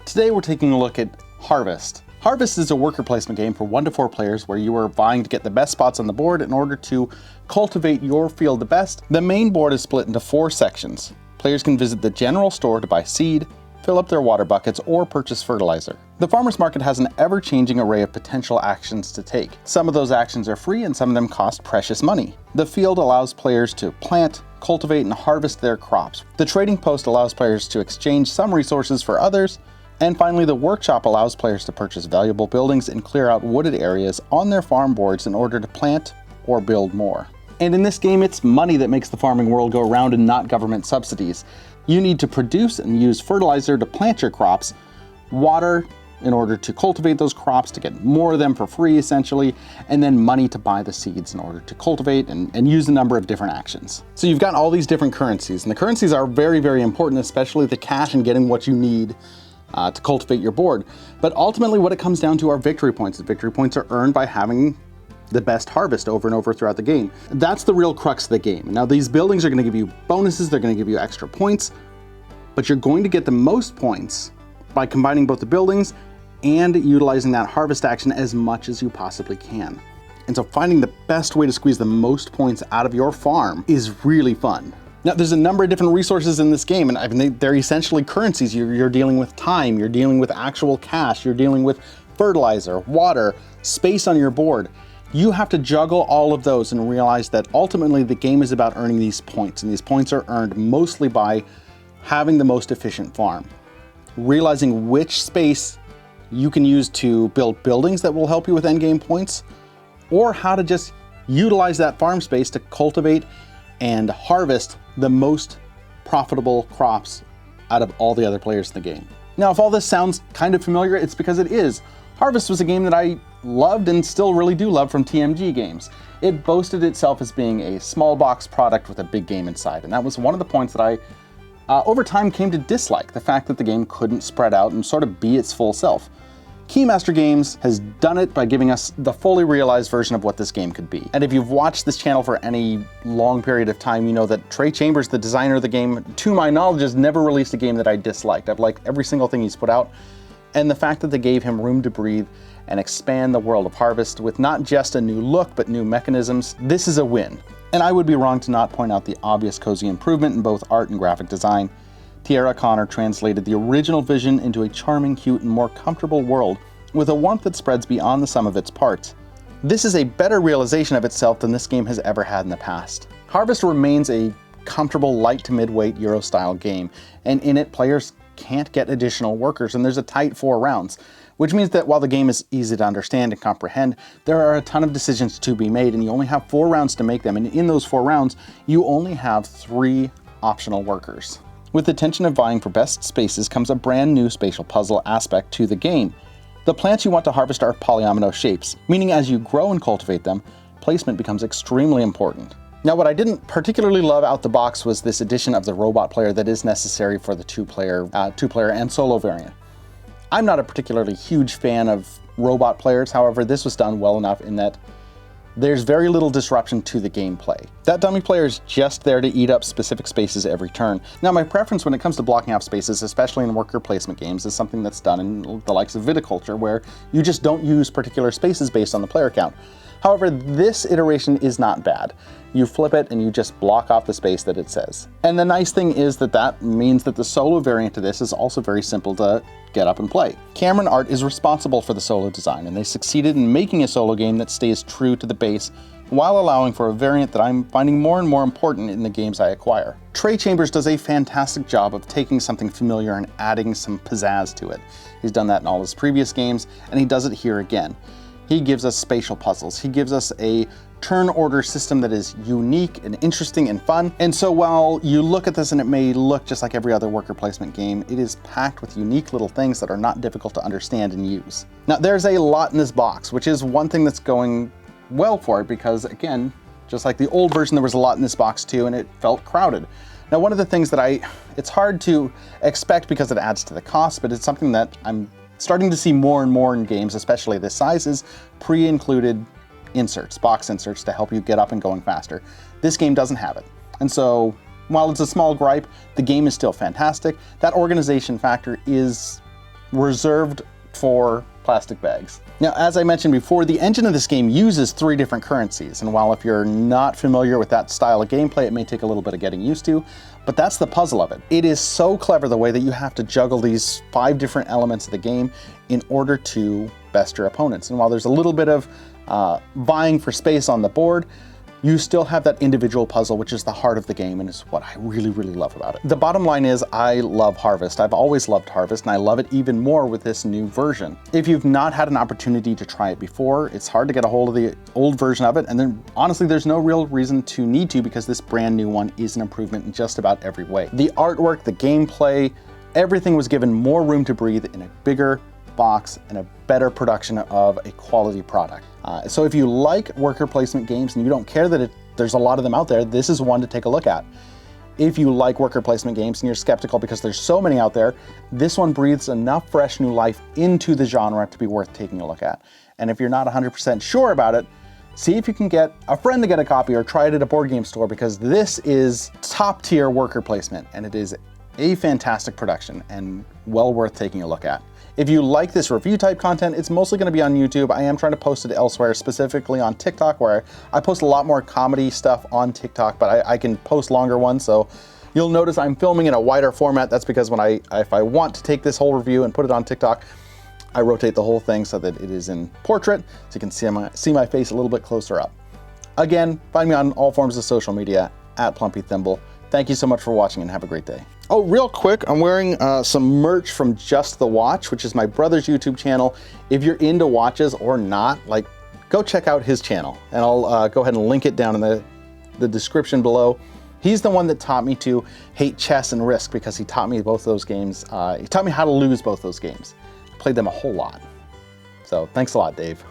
Today we're taking a look at Harvest. Harvest is a worker placement game for 1 to 4 players where you are vying to get the best spots on the board in order to cultivate your field the best. The main board is split into 4 sections. Players can visit the general store to buy seed, fill up their water buckets, or purchase fertilizer. The farmer's market has an ever-changing array of potential actions to take. Some of those actions are free and some of them cost precious money. The field allows players to plant, cultivate, and harvest their crops. The trading post allows players to exchange some resources for others. And finally, the workshop allows players to purchase valuable buildings and clear out wooded areas on their farm boards in order to plant or build more. And in this game, it's money that makes the farming world go round and not government subsidies. You need to produce and use fertilizer to plant your crops, water in order to cultivate those crops, to get more of them for free essentially, and then money to buy the seeds in order to cultivate and use a number of different actions. So you've got all these different currencies, and the currencies are very, very important, especially the cash and getting what you need to cultivate your board. But ultimately what it comes down to are victory points. The victory points are earned by having the best harvest over and over throughout the game. That's the real crux of the game. Now these buildings are going to give you bonuses, they're going to give you extra points, but you're going to get the most points by combining both the buildings and utilizing that harvest action as much as you possibly can. And so finding the best way to squeeze the most points out of your farm is really fun. Now, there's a number of different resources in this game, and I mean, they're essentially currencies. You're dealing with time, you're dealing with actual cash, you're dealing with fertilizer, water, space on your board. You have to juggle all of those and realize that ultimately the game is about earning these points, and these points are earned mostly by having the most efficient farm. Realizing which space you can use to build buildings that will help you with endgame points, or how to just utilize that farm space to cultivate and harvest the most profitable crops out of all the other players in the game. Now, if all this sounds kind of familiar, it's because it is. Harvest was a game that I loved and still really do love from TMG Games. It boasted itself as being a small box product with a big game inside, and that was one of the points that I, over time, came to dislike, the fact that the game couldn't spread out and sort of be its full self. Keymaster Games has done it by giving us the fully realized version of what this game could be. And if you've watched this channel for any long period of time, you know that Trey, the designer of the game, to my knowledge, has never released a game that I disliked. I've liked every single thing he's put out. And the fact that they gave him room to breathe and expand the world of Harvest with not just a new look, but new mechanisms, this is a win. And I would be wrong to not point out the obvious cozy improvement in both art and graphic design. Tierra translated the original vision into a charming, cute, and more comfortable world with a warmth that spreads beyond the sum of its parts. This is a better realization of itself than this game has ever had in the past. Harvest remains a comfortable light to mid-weight Euro-style game, and in it players can't get additional workers, and there's a tight 4 rounds, which means that while the game is easy to understand and comprehend, there are a ton of decisions to be made, and you only have 4 rounds to make them, and in those 4 rounds, you only have 3 optional workers. With the tension of vying for best spaces comes a brand new spatial puzzle aspect to the game. The plants you want to harvest are polyomino shapes, meaning as you grow and cultivate them, placement becomes extremely important. Now, what I didn't particularly love out the box was this addition of the robot player that is necessary for the two-player and solo variant. I'm not a particularly huge fan of robot players, however, this was done well enough in that there's very little disruption to the gameplay. That dummy player is just there to eat up specific spaces every turn. Now, my preference when it comes to blocking off spaces, especially in worker placement games, is something that's done in the likes of viticulture, where you just don't use particular spaces based on the player count. However, this iteration is not bad. You flip it and you just block off the space that it says. And the nice thing is that that means that the solo variant of this is also very simple to get up and play. Cameron Art is responsible for the solo design, and they succeeded in making a solo game that stays true to the base while allowing for a variant that I'm finding more and more important in the games I acquire. Trey does a fantastic job of taking something familiar and adding some pizzazz to it. He's done that in all his previous games, and he does it here again. He gives us spatial puzzles. He gives us a turn order system that is unique and interesting and fun. And so while you look at this and it may look just like every other worker placement game, it is packed with unique little things that are not difficult to understand and use. Now, there's a lot in this box, which is one thing that's going well for it because, again, just like the old version, there was a lot in this box too, and it felt crowded. Now, one of the things that it's hard to expect because it adds to the cost, but it's something that I'm starting to see more and more in games, especially this size, is pre-included inserts, box inserts to help you get up and going faster. This game doesn't have it. And so while it's a small gripe, the game is still fantastic. That organization factor is reserved for plastic bags. Now, as I mentioned before, the engine of this game uses 3 different currencies, and while if you're not familiar with that style of gameplay, it may take a little bit of getting used to, but that's the puzzle of it. It is so clever the way that you have to juggle these 5 different elements of the game in order to best your opponents. And while there's a little bit of vying for space on the board, you still have that individual puzzle, which is the heart of the game and is what I really, really love about it. The bottom line is I love Harvest. I've always loved Harvest, and I love it even more with this new version. If you've not had an opportunity to try it before, it's hard to get a hold of the old version of it, and then honestly, there's no real reason to need to because this brand new one is an improvement in just about every way. The artwork, the gameplay, everything was given more room to breathe in a bigger box and a better production of a quality product. So if you like worker placement games and you don't care that there's a lot of them out there, this is one to take a look at. If you like worker placement games and you're skeptical because there's so many out there, this one breathes enough fresh new life into the genre to be worth taking a look at. And if you're not 100% sure about it, see if you can get a friend to get a copy or try it at a board game store, because this is top tier worker placement and it is a fantastic production and well worth taking a look at. If you like this review type content, it's mostly going to be on YouTube. I am trying to post it elsewhere, specifically on TikTok, where I post a lot more comedy stuff on TikTok, but I can post longer ones. So you'll notice I'm filming in a wider format. That's because when if I want to take this whole review and put it on TikTok, I rotate the whole thing so that it is in portrait, so you can see my face a little bit closer up. Again, find me on all forms of social media at Plumpy Thimble. Thank you so much for watching and have a great day. Oh, real quick, I'm wearing some merch from Just the Watch, which is my brother's YouTube channel. If you're into watches or not, like, go check out his channel, and I'll go ahead and link it down in the description below. He's the one that taught me to hate chess and Risk, because he taught me both those games. He taught me how to lose both those games. I played them a whole lot. So thanks a lot, Dave.